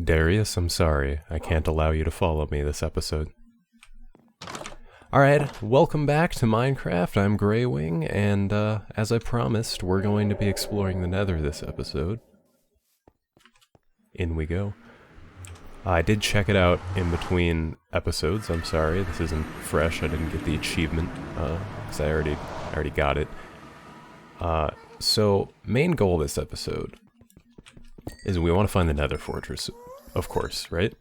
Darius, I'm sorry. I can't allow you to follow me this episode. Alright, welcome back to Minecraft. I'm Greywing, and as I promised, we're going to be exploring the Nether this episode. In we go. I did check it out in between episodes. I'm sorry, this isn't fresh. I didn't get the achievement, because I already got it. So, main goal this episode is we want to find the Nether Fortress, of course, right?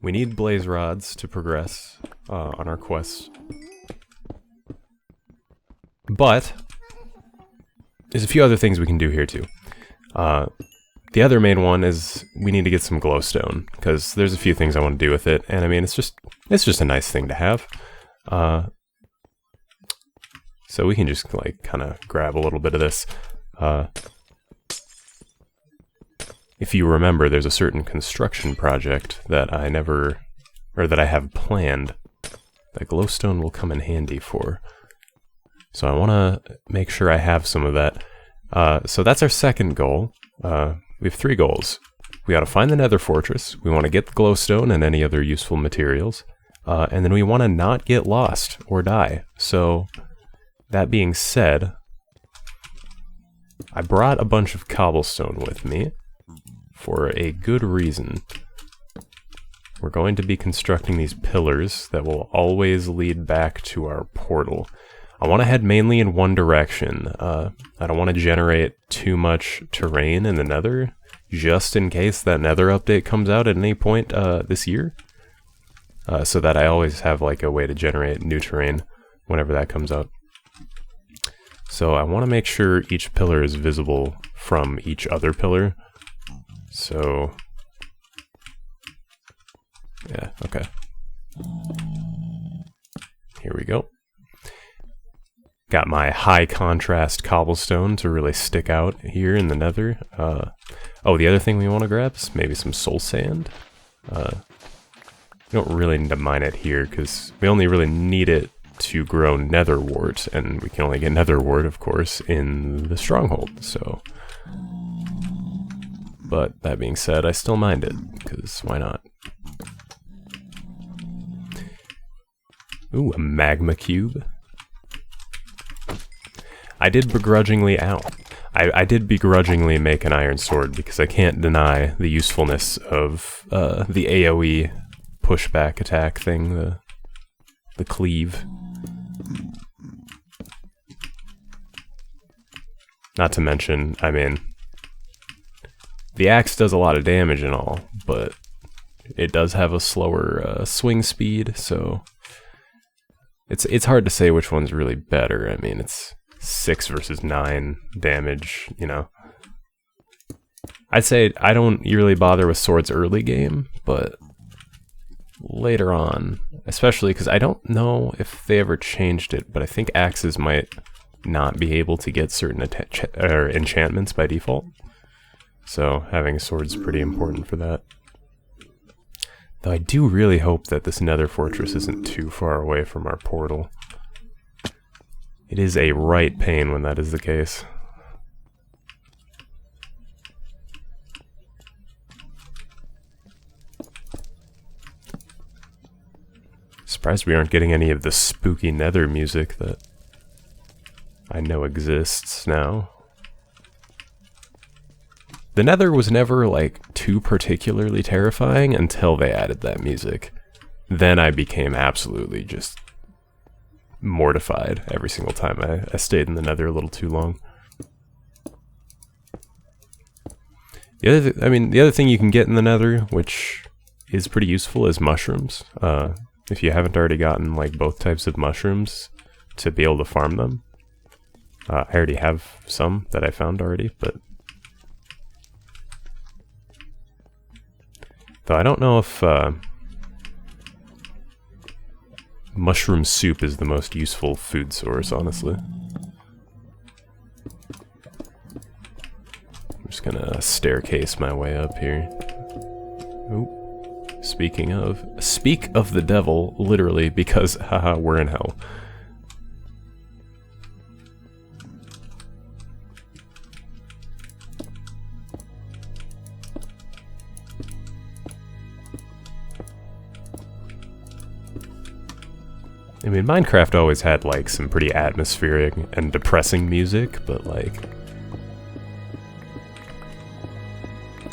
We need blaze rods to progress on our quests. But there's a few other things we can do here too. The other main one is we need to get some glowstone, because there's a few things I want to do with it, and I mean it's just a nice thing to have. So we can just like kind of grab a little bit of this. If you remember, there's a certain construction project that I have planned that glowstone will come in handy for. So I want to make sure I have some of that. So that's our second goal. We have three goals. We gotta find the Nether Fortress, we want to get the glowstone and any other useful materials, and then we want to not get lost or die. So, that being said, I brought a bunch of cobblestone with me for a good reason. We're going to be constructing these pillars that will always lead back to our portal. I want to head mainly in one direction. I don't want to generate too much terrain in the Nether, just in case that Nether update comes out at any point this year. So that I always have like a way to generate new terrain whenever that comes out. So I want to make sure each pillar is visible from each other pillar. So, yeah, okay. Here we go. Got my high contrast cobblestone to really stick out here in the Nether. Oh, the other thing we want to grab is maybe some soul sand. We don't really need to mine it here because we only really need it to grow nether wart, and we can only get nether wart, of course, in the stronghold, so. But that being said, I still mined it, because why not? Ooh, a magma cube. I did begrudgingly I did begrudgingly make an iron sword because I can't deny the usefulness of the AoE pushback attack thing, the cleave. Not to mention, I mean, the axe does a lot of damage and all, but it does have a slower swing speed, so it's hard to say which one's really better. I mean, it's 6 versus 9 damage, you know. I'd say I don't really bother with swords early game, but later on, especially because I don't know if they ever changed it, but I think axes might not be able to get certain enchantments by default. So having a sword's pretty important for that. Though I do really hope that this Nether Fortress isn't too far away from our portal. It is a right pain when that is the case. Surprised we aren't getting any of the spooky Nether music that I know exists now. The Nether was never, like, too particularly terrifying until they added that music. Then I became absolutely just mortified every single time I stayed in the Nether a little too long. The other thing you can get in the Nether, which is pretty useful, is mushrooms. If you haven't already gotten, like, both types of mushrooms to be able to farm them. I already have some that I found already, but though I don't know if mushroom soup is the most useful food source, honestly. I'm just gonna staircase my way up here. Oop. Speak of the devil, literally, because haha, we're in hell. I mean, Minecraft always had, like, some pretty atmospheric and depressing music, but, like,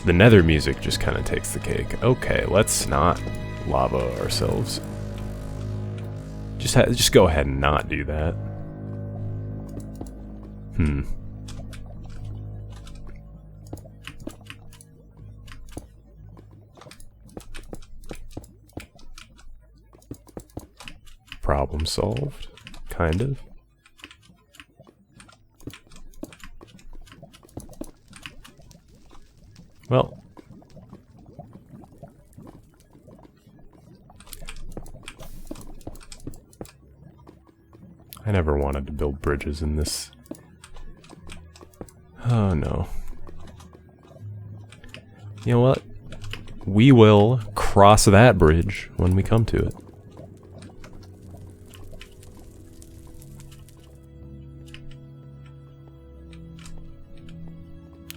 the Nether music just kind of takes the cake. Okay, let's not lava ourselves. Just go ahead and not do that. Problem solved, kind of. Well, I never wanted to build bridges in this. Oh no. You know what? We will cross that bridge when we come to it.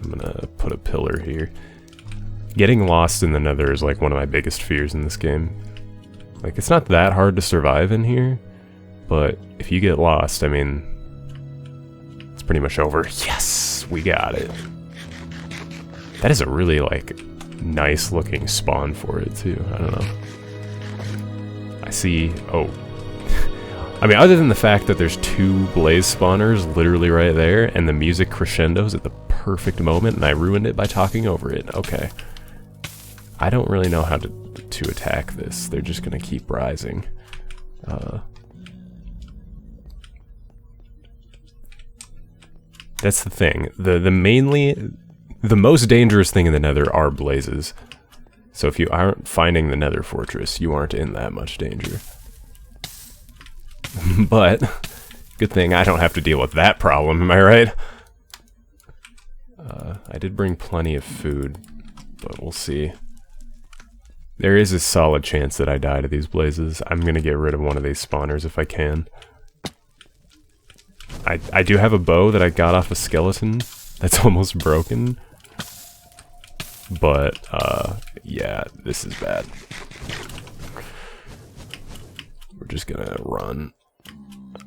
I'm gonna put a pillar here. Getting lost in the Nether is like one of my biggest fears in this game. Like, it's not that hard to survive in here, but if you get lost, I mean, it's pretty much over. Yes! We got it. That is a really, like, nice looking spawn for it, too. I don't know. I see... Oh. I mean, other than the fact that there's 2 blaze spawners literally right there, and the music crescendos at the perfect moment, and I ruined it by talking over it. Okay. I don't really know how to attack this. They're just gonna keep rising. That's the thing. The most dangerous thing in the Nether are blazes. So if you aren't finding the Nether fortress, you aren't in that much danger. But good thing I don't have to deal with that problem, am I right? I did bring plenty of food, but we'll see. There is a solid chance that I die to these blazes. I'm gonna get rid of one of these spawners if I can. I do have a bow that I got off a skeleton that's almost broken. But, yeah, this is bad. We're just gonna run.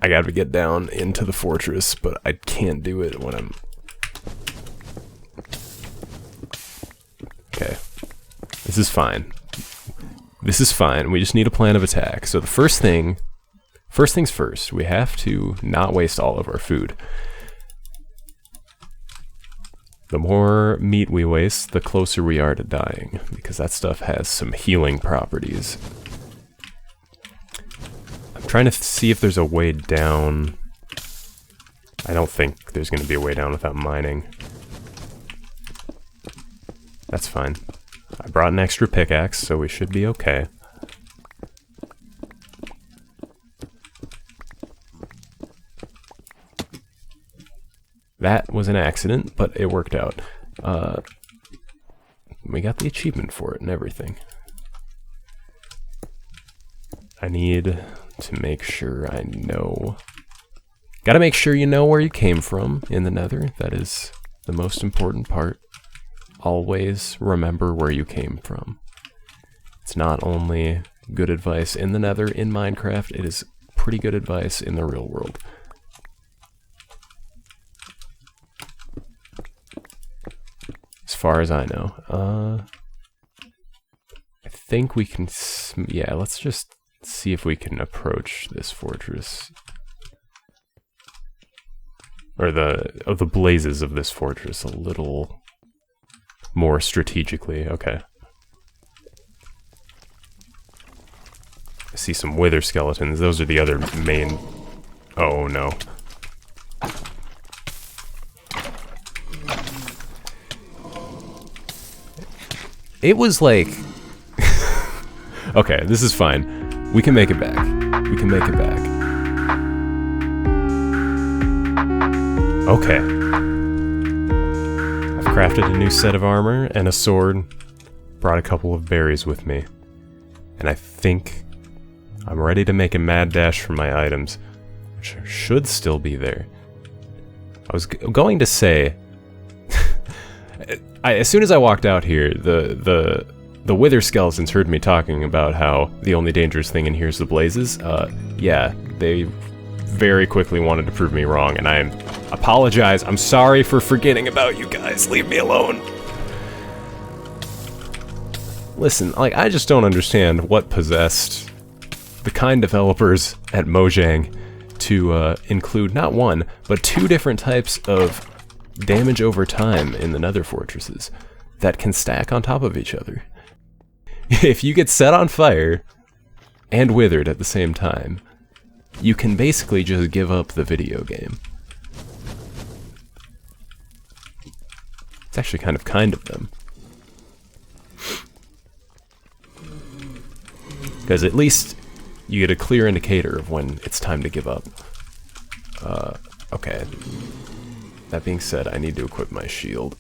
I gotta get down into the fortress, but I can't do it when I'm... Okay. This is fine. This is fine. We just need a plan of attack. So the first things first, we have to not waste all of our food. The more meat we waste, the closer we are to dying, because that stuff has some healing properties. I'm trying to see if there's a way down. I don't think there's going to be a way down without mining. That's fine. I brought an extra pickaxe, so we should be okay. That was an accident, but it worked out. We got the achievement for it and everything. I need to make sure I know. Gotta make sure you know where you came from in the Nether. That is the most important part. Always remember where you came from. It's not only good advice in the Nether in Minecraft, it is pretty good advice in the real world. As far as I know. I think we can... Yeah, let's just see if we can approach this fortress. Or the blazes of this fortress a little more strategically. Okay. I see some wither skeletons. Those are the other main... Oh, no. It was like... Okay, this is fine. We can make it back. We can make it back. Okay. I've crafted a new set of armor and a sword. Brought a couple of berries with me. And I think I'm ready to make a mad dash for my items, which should still be there. I was going to say... as soon as I walked out here, the the Wither Skeletons heard me talking about how the only dangerous thing in here is the blazes. Yeah, they very quickly wanted to prove me wrong, and I apologize. I'm sorry for forgetting about you guys. Leave me alone. Listen, like, I just don't understand what possessed the kind developers at Mojang to include not one, but two different types of damage over time in the Nether Fortresses that can stack on top of each other. If you get set on fire and withered at the same time, you can basically just give up the video game. It's actually kind of them. Because at least you get a clear indicator of when it's time to give up. Okay. That being said, I need to equip my shield.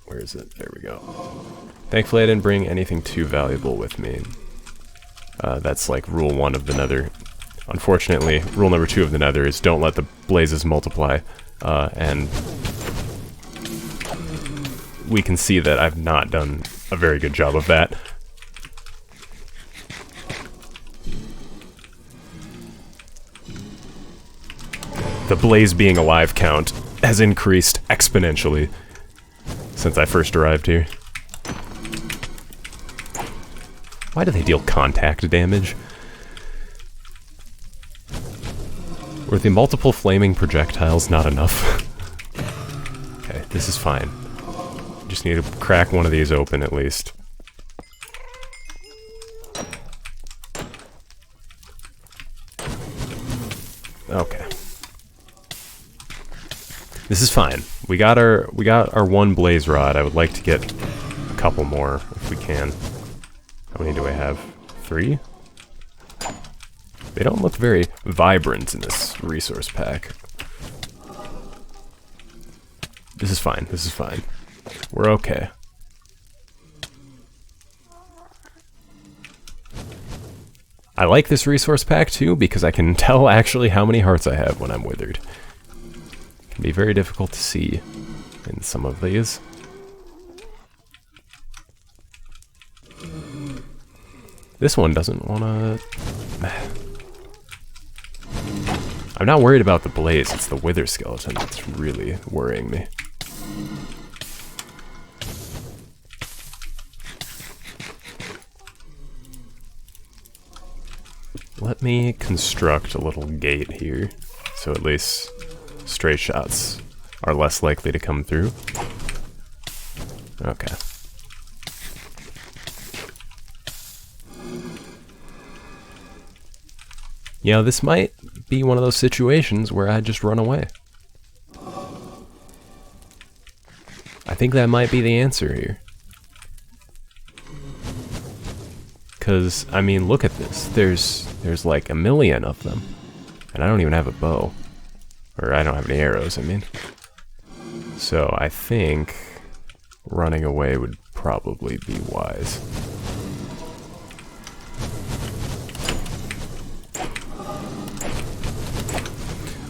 Where is it? There we go. Thankfully I didn't bring anything too valuable with me. That's like rule 1 of the Nether. Unfortunately, rule number 2 of the Nether is don't let the blazes multiply. And we can see that I've not done a very good job of that. The blaze being alive count has increased exponentially since I first arrived here. Why do they deal contact damage? Were the multiple flaming projectiles not enough? Okay, this is fine. Just need to crack one of these open at least. Okay. This is fine. We got our one blaze rod. I would like to get a couple more if we can. How many do I have? 3? They don't look very vibrant in this resource pack. This is fine. This is fine. We're okay. I like this resource pack too because I can tell actually how many hearts I have when I'm withered. It can be very difficult to see in some of these. This one doesn't want to... I'm not worried about the blaze, it's the wither skeleton that's really worrying me. Let me construct a little gate here, so at least stray shots are less likely to come through. Okay. You know, this might be one of those situations where I just run away. I think that might be the answer here. Because, I mean, look at this. There's like 1 million of them. And I don't even have a bow. Or I don't have any arrows, I mean. So I think running away would probably be wise.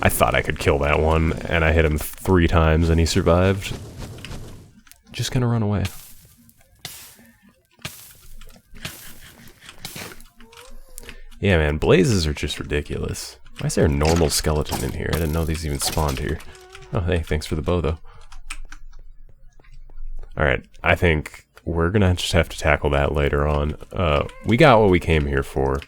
I thought I could kill that one, and I hit him 3 times and he survived. Just gonna run away. Yeah, man, blazes are just ridiculous. Why is there a normal skeleton in here? I didn't know these even spawned here. Oh, hey, thanks for the bow, though. Alright, I think we're gonna just have to tackle that later on. We got what we came here for.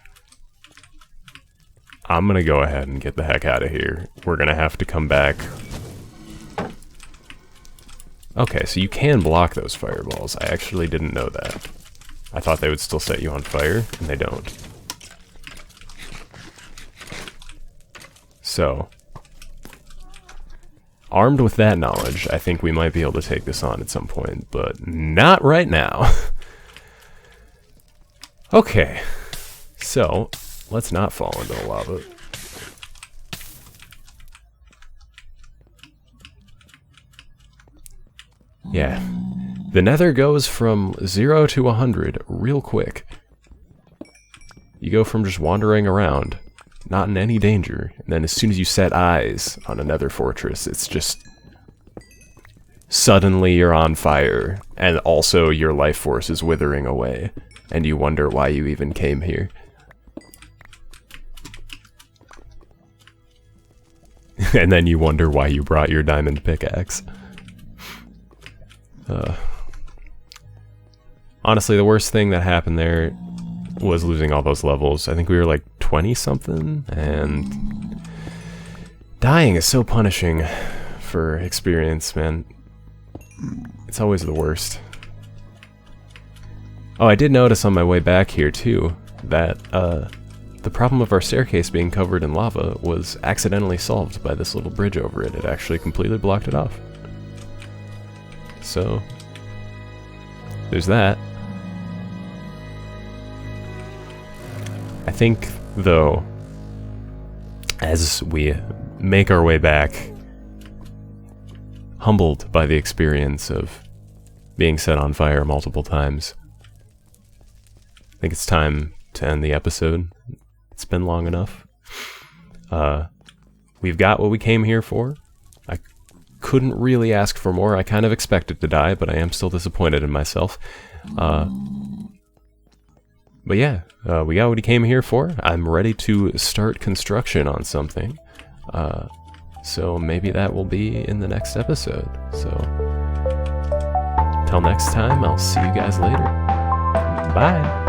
I'm gonna go ahead and get the heck out of here. We're gonna have to come back. Okay, so you can block those fireballs. I actually didn't know that. I thought they would still set you on fire, and they don't. So, armed with that knowledge, I think we might be able to take this on at some point, but not right now. Okay, so let's not fall into the lava. Yeah, the nether goes from 0 to 100 real quick. You go from just wandering around, not in any danger, and then as soon as you set eyes on a nether fortress, it's just suddenly you're on fire, and also your life force is withering away, and you wonder why you even came here. And then you wonder why you brought your diamond pickaxe. Honestly, the worst thing that happened there was losing all those levels. I think we were like 20-something, and dying is so punishing for experience, man. It's always the worst. Oh, I did notice on my way back here, too, that the problem of our staircase being covered in lava was accidentally solved by this little bridge over it. It actually completely blocked it off. So, there's that. I think, though, as we make our way back, humbled by the experience of being set on fire multiple times, I think it's time to end the episode. It's been long enough. We've got what we came here for. I couldn't really ask for more. I kind of expected to die, but I am still disappointed in myself. But yeah, we got what he came here for. I'm ready to start construction on something. So maybe that will be in the next episode. So, till next time, I'll see you guys later. Bye!